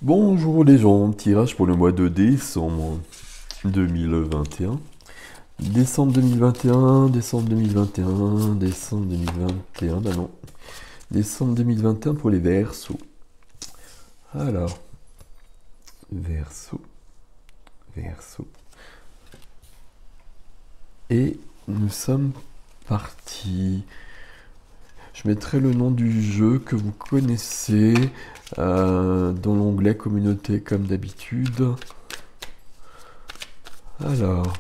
Bonjour les gens, tirage pour le mois de décembre 2021. Décembre 2021, décembre 2021, décembre 2021, bah non. Décembre 2021 pour les Verseaux. Alors, Verseau, Verseau. Et nous sommes partis. Je mettrai le nom du jeu que vous connaissez dans l'onglet communauté comme d'habitude. Alors,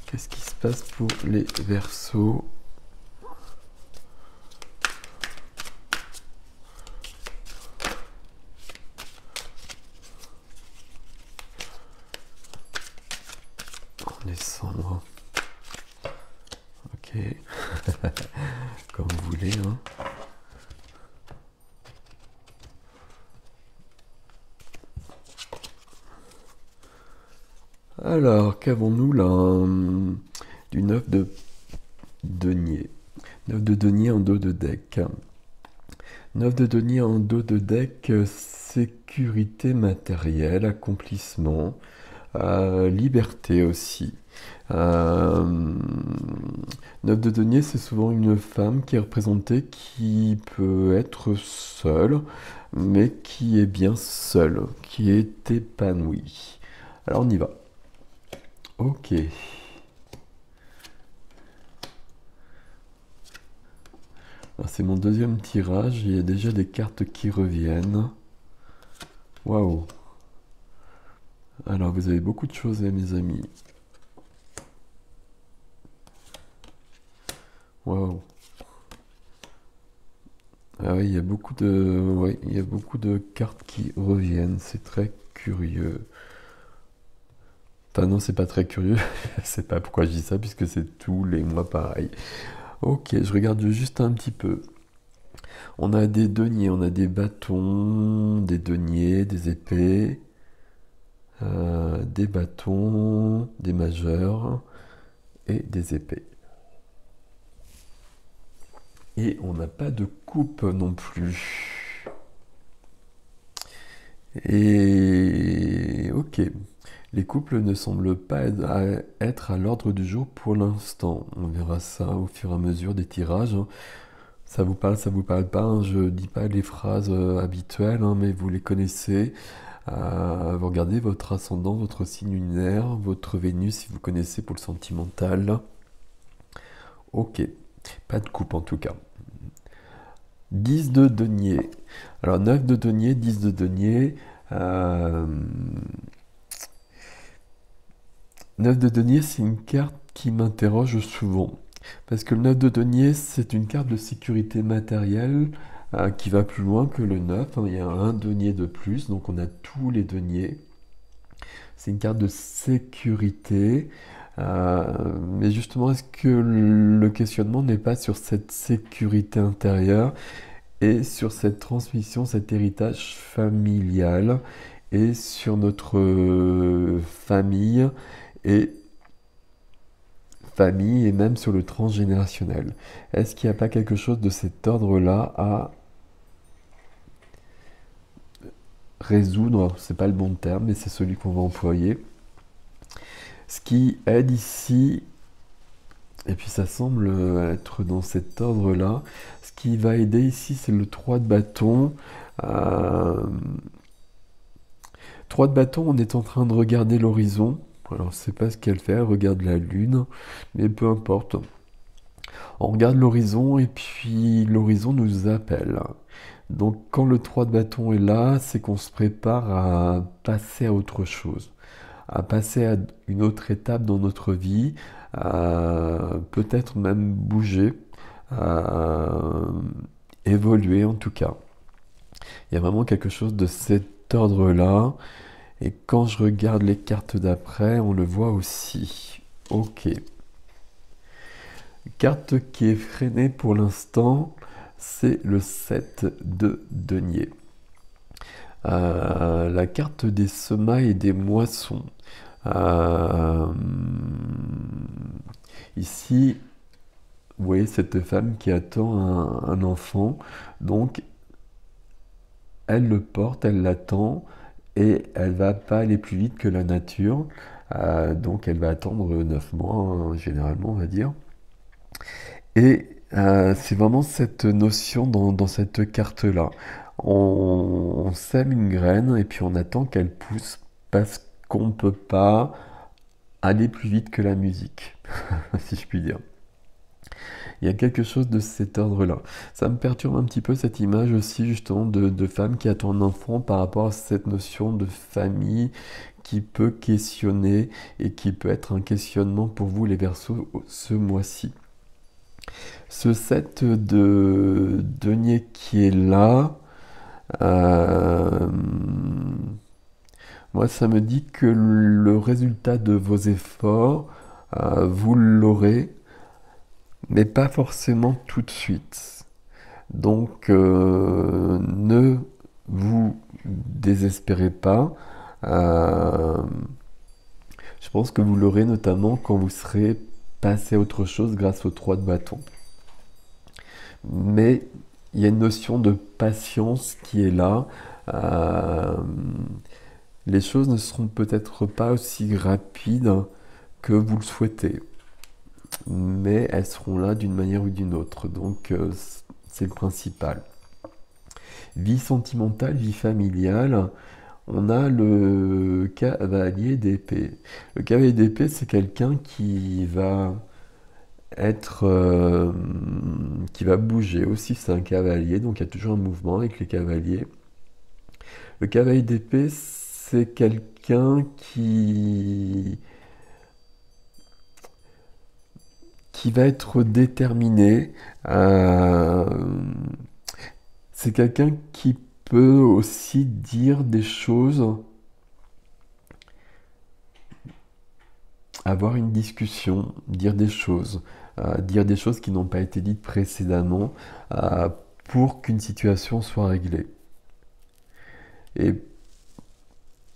qu'est-ce qui se passe pour les Verseaux? En décembre. Ok. Comme vous voulez, hein. Alors, qu'avons-nous là? Du 9 de denier. 9 de denier en dos de deck. 9 de denier en dos de deck, sécurité matérielle, accomplissement, liberté aussi. 9 de denier, c'est souvent une femme qui est représentée qui peut être seule, mais qui est bien seule, qui est épanouie. Alors on y va. Ok. C'est mon deuxième tirage, il y a déjà des cartes qui reviennent. Waouh. Alors vous avez beaucoup de choses, mes amis. Waouh. Ah oui, il y a beaucoup de, ouais, il y a beaucoup de cartes qui reviennent. C'est très curieux. Enfin non, c'est pas très curieux. Je sais pas pourquoi je dis ça, puisque c'est tous les mois pareil. Ok, je regarde juste un petit peu. On a des deniers, on a des bâtons, des deniers, des épées, des bâtons, des majeurs et des épées. Et on n'a pas de coupe non plus. Et ok, les couples ne semblent pas être à l'ordre du jour pour l'instant. On verra ça au fur et à mesure des tirages, hein. Ça vous parle pas, hein. Je dis pas les phrases habituelles, hein, mais vous les connaissez. Vous regardez votre ascendant, votre signe lunaire, votre Vénus si vous connaissez pour le sentimental. Ok, pas de coupe en tout cas. 10 de denier. Alors 9 de denier, 10 de denier. 9 de denier, c'est une carte qui m'interroge souvent. Parce que le 9 de denier, c'est une carte de sécurité matérielle qui va plus loin que le 9, hein. Il y a un denier de plus, donc on a tous les deniers. C'est une carte de sécurité. Mais justement, est-ce que le questionnement n'est pas sur cette sécurité intérieure et sur cette transmission, cet héritage familial et sur notre famille et famille et même sur le transgénérationnel? Est-ce qu'il n'y a pas quelque chose de cet ordre-là à résoudre? C'est pas le bon terme, mais c'est celui qu'on va employer. Ce qui aide ici, et puis ça semble être dans cet ordre-là, ce qui va aider ici, c'est le 3 de bâton. 3 de bâton, on est en train de regarder l'horizon. Alors, je sais pas ce qu'elle fait, elle regarde la lune, mais peu importe. On regarde l'horizon et puis l'horizon nous appelle. Donc quand le 3 de bâton est là, c'est qu'on se prépare à passer à autre chose, à passer à une autre étape dans notre vie, à peut-être même bouger, à évoluer en tout cas. Il y a vraiment quelque chose de cet ordre-là. Et quand je regarde les cartes d'après, on le voit aussi. Ok. Carte qui est freinée pour l'instant, c'est le 7 de denier. La carte des semailles et des moissons. Euh, Ici, vous voyez cette femme qui attend un enfant. Donc, elle le porte, elle l'attend, et elle va pas aller plus vite que la nature. Donc elle va attendre 9 mois, hein, généralement, on va dire. Et c'est vraiment cette notion dans cette carte-là. On sème une graine et puis on attend qu'elle pousse parce qu'on ne peut pas aller plus vite que la musique, si je puis dire. Il y a quelque chose de cet ordre-là. Ça me perturbe un petit peu cette image aussi justement de femme qui attend un enfant par rapport à cette notion de famille qui peut questionner et qui peut être un questionnement pour vous les Verseaux ce mois-ci. Ce set de denier qui est là, euh, moi ça me dit que le résultat de vos efforts, vous l'aurez, mais pas forcément tout de suite. Donc ne vous désespérez pas. Euh, je pense que vous l'aurez notamment quand vous serez passé à autre chose grâce aux 3 de bâton. Mais il y a une notion de patience qui est là. Euh, les choses ne seront peut-être pas aussi rapides que vous le souhaitez, mais elles seront là d'une manière ou d'une autre. Donc c'est le principal. Vie sentimentale, vie familiale, on a le cavalier d'épée. Le cavalier d'épée, c'est quelqu'un qui va être, qui va bouger aussi. C'est un cavalier, donc il y a toujours un mouvement avec les cavaliers. Le cavalier d'épée, c'est quelqu'un qui va être déterminé. euh, c'est quelqu'un qui peut aussi dire des choses, avoir une discussion, dire des choses qui n'ont pas été dites précédemment euh, pour qu'une situation soit réglée. Et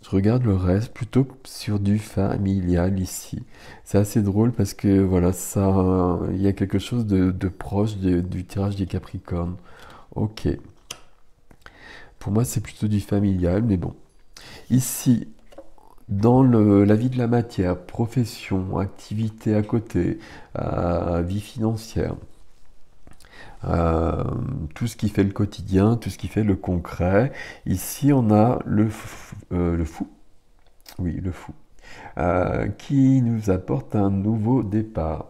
je regarde le reste plutôt sur du familial ici. C'est assez drôle parce que voilà, ça, il y a quelque chose de proche du tirage des Capricornes. Ok. Pour moi, c'est plutôt du familial, mais bon. Ici, dans la vie de la matière, profession, activité à côté, vie financière, euh, tout ce qui fait le quotidien, tout ce qui fait le concret. Ici, on a le fou, oui, le fou, qui nous apporte un nouveau départ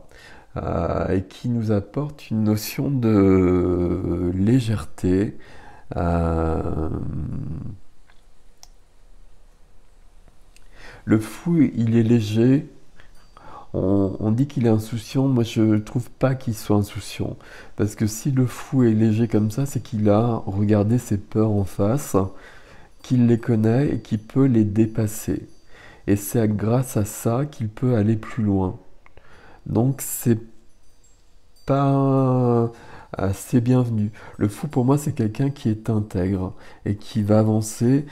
et qui nous apporte une notion de légèreté. euh, le fou, il est léger. On dit qu'il est insouciant. Moi, je trouve pas qu'il soit insouciant. Parce que si le fou est léger comme ça, c'est qu'il a regardé ses peurs en face, qu'il les connaît et qu'il peut les dépasser. Et c'est grâce à ça qu'il peut aller plus loin. Donc, c'est pas assez bienvenu. Le fou, pour moi, c'est quelqu'un qui est intègre et qui va avancer.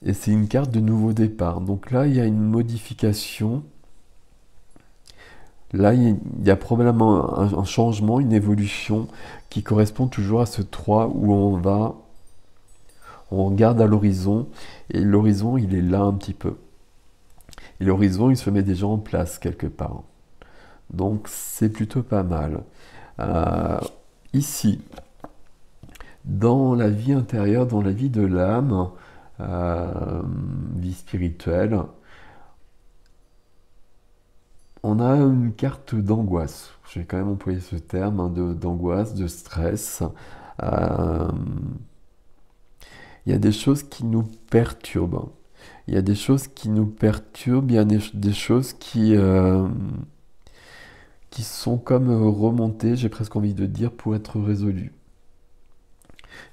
Et c'est une carte de nouveau départ. Donc là, il y a une modification. Là, il y a probablement un changement, une évolution qui correspond toujours à ce 3 où on regarde à l'horizon et l'horizon, il est là un petit peu. Et l'horizon, il se met déjà en place quelque part. Donc, c'est plutôt pas mal. Euh, ici, dans la vie intérieure, dans la vie de l'âme, vie spirituelle, on a une carte d'angoisse. Je vais quand même employer ce terme hein, d'angoisse, de stress. Euh, Il y a des choses qui nous perturbent. Il y a des choses qui nous perturbent, il y a des choses qui sont comme remontées, j'ai presque envie de dire, pour être résolues.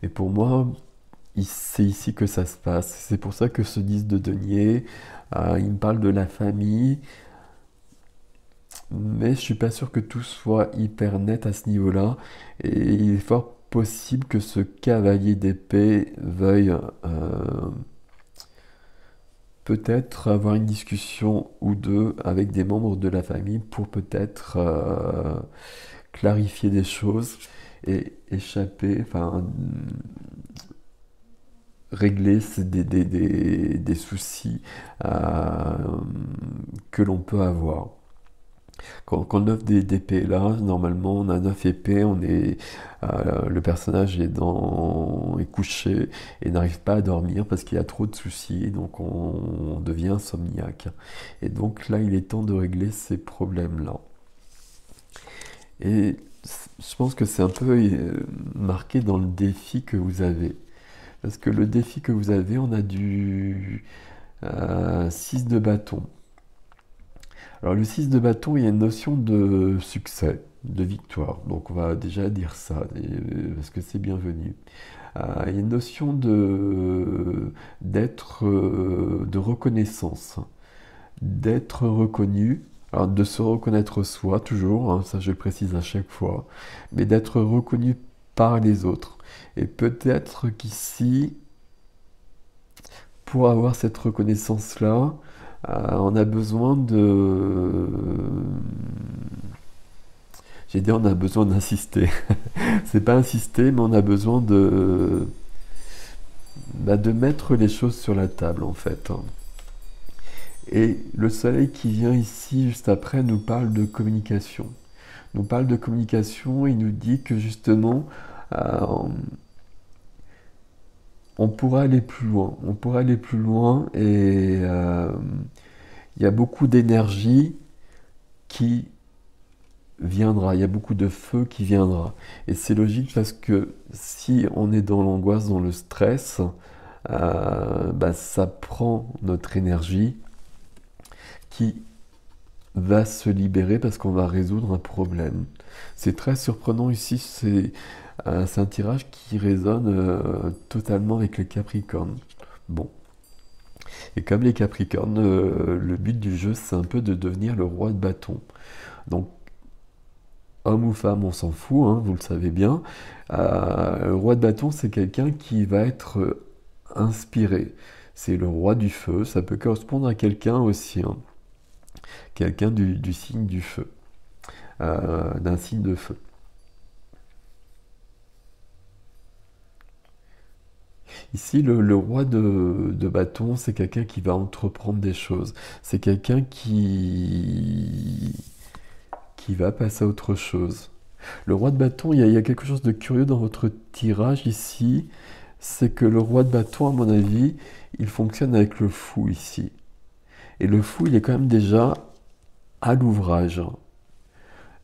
Et pour moi, c'est ici que ça se passe. C'est pour ça que ce 10 de denier, il me parle de la famille, mais je suis pas sûr que tout soit hyper net à ce niveau-là. Et il est fort possible que ce cavalier d'épée veuille peut-être avoir une discussion ou deux avec des membres de la famille pour peut-être clarifier des choses et échapper, enfin régler des soucis euh, que l'on peut avoir. Quand 9 d'épée est là, normalement on a 9 épées, le personnage est couché et n'arrive pas à dormir parce qu'il a trop de soucis, donc on devient insomniaque. Et donc là, il est temps de régler ces problèmes-là. Et je pense que c'est un peu marqué dans le défi que vous avez. Parce que le défi que vous avez, on a du 6 de bâton. Alors le 6 de bâton, il y a une notion de succès, de victoire. Donc on va déjà dire ça, parce que c'est bienvenu. Il y a une notion de reconnaissance, d'être reconnu, alors de se reconnaître soi toujours, hein, ça je le précise à chaque fois, mais d'être reconnu par les autres. Et peut-être qu'ici, pour avoir cette reconnaissance-là, on a besoin de... J'ai dit on a besoin d'insister. C'est pas insister, mais on a besoin de mettre les choses sur la table en fait. Et le soleil qui vient ici juste après nous parle de communication. Nous parle de communication et nous dit que justement euh, on pourra aller plus loin. On pourra aller plus loin et il y a beaucoup d'énergie qui viendra, il y a beaucoup de feu qui viendra. Et c'est logique parce que si on est dans l'angoisse, dans le stress, ça prend notre énergie qui va se libérer parce qu'on va résoudre un problème. C'est très surprenant ici, c'est un tirage qui résonne totalement avec les Capricornes. Bon. Et comme les Capricornes, le but du jeu, c'est un peu de devenir le roi de bâton. Donc, homme ou femme, on s'en fout, hein, vous le savez bien. Le roi de bâton, c'est quelqu'un qui va être inspiré. C'est le roi du feu, ça peut correspondre à quelqu'un aussi, hein. Quelqu'un du signe du feu, d'un signe de feu. Ici, le roi de bâton, c'est quelqu'un qui va entreprendre des choses. C'est quelqu'un qui va passer à autre chose. Le roi de bâton, il y a quelque chose de curieux dans votre tirage ici. C'est que le roi de bâton, à mon avis, il fonctionne avec le fou ici. Et le fou, il est quand même déjà à l'ouvrage.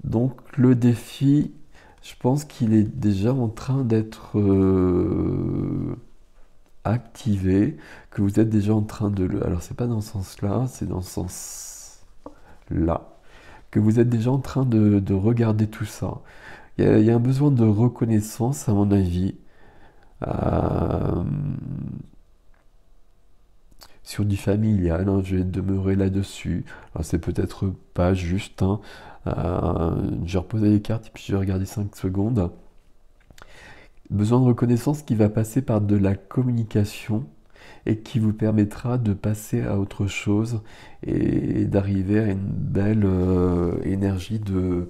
Donc le défi, je pense qu'il est déjà en train d'être activé, que vous êtes déjà en train de le... Alors c'est pas dans ce sens-là, c'est dans ce sens-là. Que vous êtes déjà en train de regarder tout ça. Il y a un besoin de reconnaissance, à mon avis, euh, sur du familial, hein, je vais demeurer là-dessus. Alors c'est peut-être pas juste, hein, je vais reposer les cartes et puis je vais regarder 5 secondes. Besoin de reconnaissance qui va passer par de la communication et qui vous permettra de passer à autre chose et d'arriver à une belle énergie de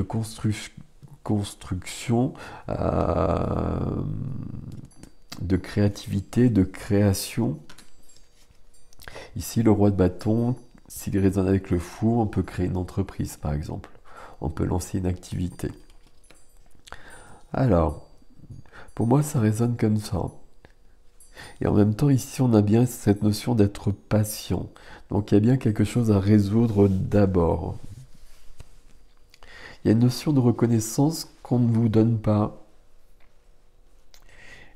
construction, de créativité, de création. Ici, le roi de bâton, s'il résonne avec le fou, on peut créer une entreprise, par exemple. On peut lancer une activité. Alors, pour moi, ça résonne comme ça. Et en même temps, ici, on a bien cette notion d'être patient. Donc, il y a bien quelque chose à résoudre d'abord. Il y a une notion de reconnaissance qu'on ne vous donne pas.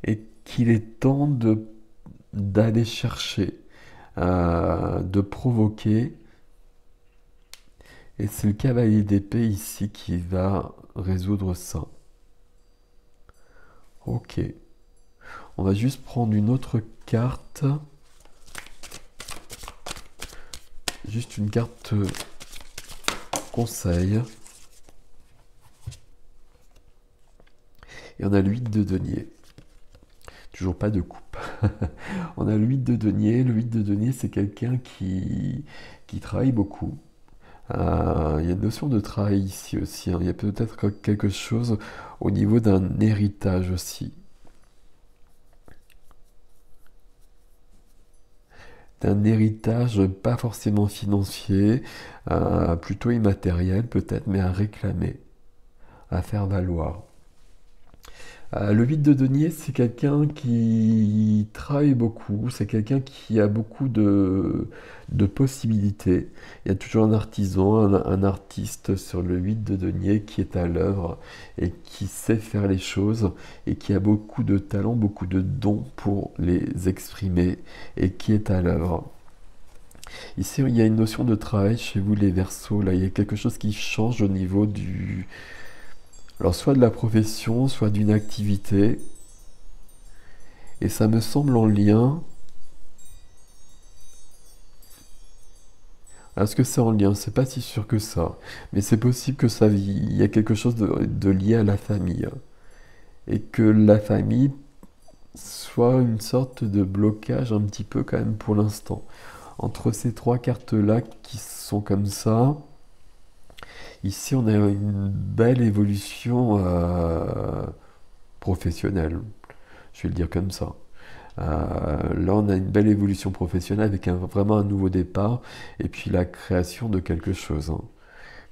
Et qu'il est temps d'aller chercher, de provoquer. Et c'est le cavalier d'épée ici qui va résoudre ça. Ok. On va juste prendre une autre carte. Juste une carte conseil. Et on a le 8 de denier. Toujours pas de coupe. On a le 8 de denier. Le 8 de denier, c'est quelqu'un qui travaille beaucoup. Il y a une notion de travail ici aussi, hein. Il y a peut-être quelque chose au niveau d'un héritage aussi. d'un héritage pas forcément financier, plutôt immatériel peut-être, mais à réclamer, à faire valoir. Le 8 de denier, c'est quelqu'un qui travaille beaucoup, c'est quelqu'un qui a beaucoup de possibilités. Il y a toujours un artisan, un artiste sur le 8 de denier qui est à l'œuvre et qui sait faire les choses et qui a beaucoup de talent, beaucoup de dons pour les exprimer et qui est à l'œuvre. Ici, il y a une notion de travail chez vous, les Verseaux. Là, il y a quelque chose qui change au niveau du, alors soit de la profession, soit d'une activité, et ça me semble en lien. Est-ce que c'est en lien? C'est pas si sûr que ça, mais c'est possible que ça, il y a quelque chose de lié à la famille, et que la famille soit une sorte de blocage un petit peu quand même pour l'instant. Entre ces trois cartes-là qui sont comme ça, ici on a une belle évolution professionnelle, je vais le dire comme ça. Là, on a une belle évolution professionnelle avec vraiment un nouveau départ et puis la création de quelque chose, hein.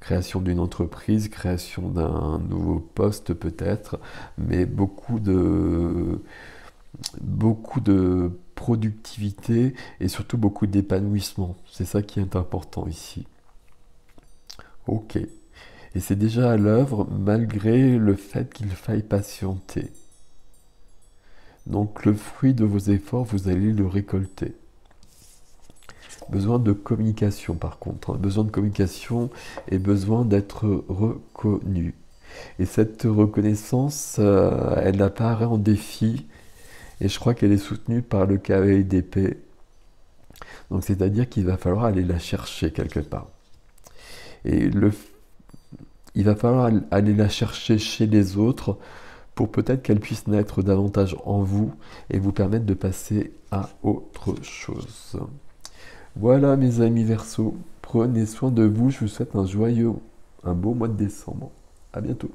Création d'une entreprise, création d'un nouveau poste peut-être, mais beaucoup de productivité et surtout beaucoup d'épanouissement. C'est ça qui est important ici. Ok. Et c'est déjà à l'œuvre malgré le fait qu'il faille patienter. Donc le fruit de vos efforts, vous allez le récolter. Besoin de communication par contre, hein. Besoin de communication et besoin d'être reconnu. Et cette reconnaissance, elle apparaît en défi et je crois qu'elle est soutenue par le cavalier d'épée. Donc c'est-à-dire qu'il va falloir aller la chercher quelque part. Et il va falloir aller la chercher chez les autres pour peut-être qu'elle puisse naître davantage en vous et vous permettre de passer à autre chose. Voilà mes amis Verseaux, prenez soin de vous, je vous souhaite un beau mois de décembre. À bientôt.